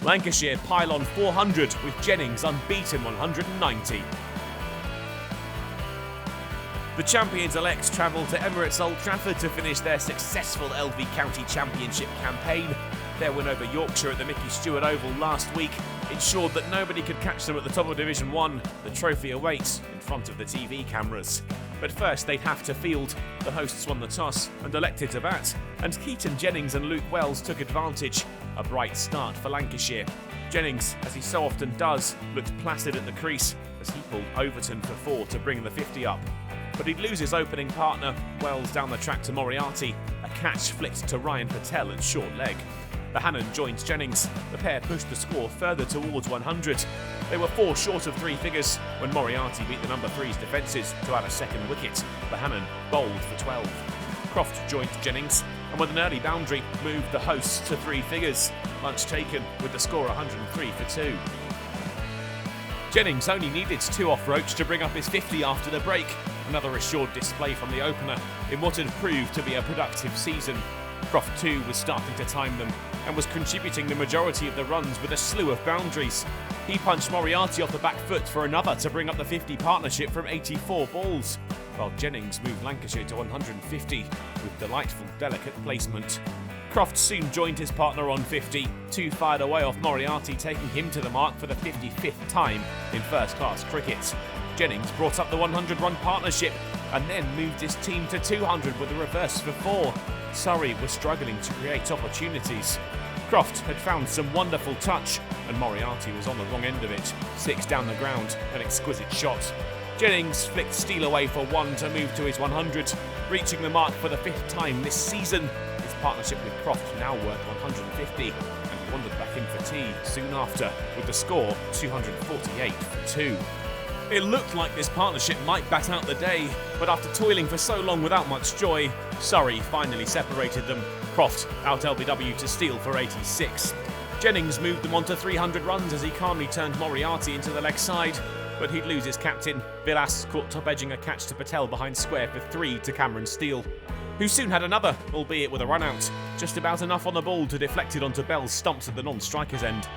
Lancashire pile on 400 with Jennings unbeaten 190. The champions-elect travel to Emirates Old Trafford to finish their successful LV County Championship campaign. Their win over Yorkshire at the Mickey Stewart Oval last week ensured that nobody could catch them at the top of Division 1. The trophy awaits in front of the TV cameras. But first they'd have to field. The hosts won the toss and elected to bat, and Keaton Jennings and Luke Wells took advantage. A bright start for Lancashire. Jennings, as he so often does, looked placid at the crease as he pulled Overton for 4 to bring the 50 up. But he'd lose his opening partner, Wells down the track to Moriarty. A catch flicked to Ryan Patel at short leg. The Hannon joined Jennings. The pair pushed the score further towards 100. They were 4 short of 3 figures when Moriarty beat the number 3's defences to add a second wicket. The Hannon bowled for 12. Croft joined Jennings and with an early boundary moved the hosts to 3 figures. Lunch taken with the score 103 for 2. Jennings only needed 2 off Roach to bring up his 50 after the break. Another assured display from the opener in what had proved to be a productive season. Croft too was starting to time them and was contributing the majority of the runs with a slew of boundaries. He punched Moriarty off the back foot for another to bring up the 50 partnership from 84 balls, while Jennings moved Lancashire to 150 with delightful, delicate placement. Croft soon joined his partner on 50, 2 fired away off Moriarty, taking him to the mark for the 55th time in first-class cricket. Jennings brought up the 100-run partnership and then moved his team to 200 with a reverse for 4. Surrey was struggling to create opportunities. Croft had found some wonderful touch and Moriarty was on the wrong end of it. 6 down the ground, an exquisite shot. Jennings flicked Steele away for 1 to move to his 100, reaching the mark for the 5th time this season. His partnership with Croft now worth 150, and he wandered back in for tea soon after with the score 248 for 2. It looked like this partnership might bat out the day, but after toiling for so long without much joy, Surrey finally separated them. Croft out LBW to Steele for 86. Jennings moved them on to 300 runs as he calmly turned Moriarty into the leg side, but he'd lose his captain. Villas caught top-edging a catch to Patel behind square for 3 to Cameron Steele, who soon had another, albeit with a run-out. Just about enough on the ball to deflect it onto Bell's stumps at the non-striker's end.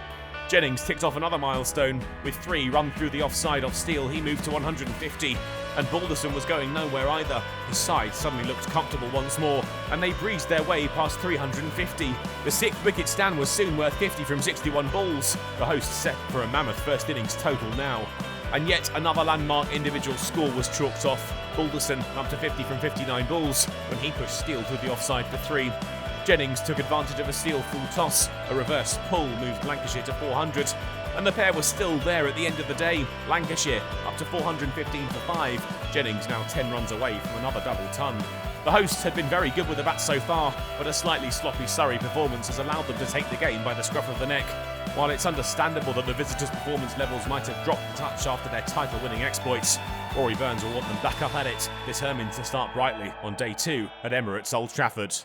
Jennings ticked off another milestone. With 3 run through the offside off Steele, he moved to 150, and Balderson was going nowhere either. His side suddenly looked comfortable once more, and they breezed their way past 350. The 6th wicket stand was soon worth 50 from 61 balls. The hosts set for a mammoth first innings total now. And yet another landmark individual score was chalked off. Balderson up to 50 from 59 balls when he pushed Steele through the offside for 3. Jennings took advantage of a Steele full toss. A reverse pull moved Lancashire to 400, and the pair was still there at the end of the day. Lancashire up to 415 for 5. Jennings now 10 runs away from another double ton. The hosts had been very good with the bat so far, but a slightly sloppy Surrey performance has allowed them to take the game by the scruff of the neck. While it's understandable that the visitors' performance levels might have dropped a touch after their title-winning exploits, Rory Burns will want them back up at it, determined to start brightly on day 2 at Emirates Old Trafford.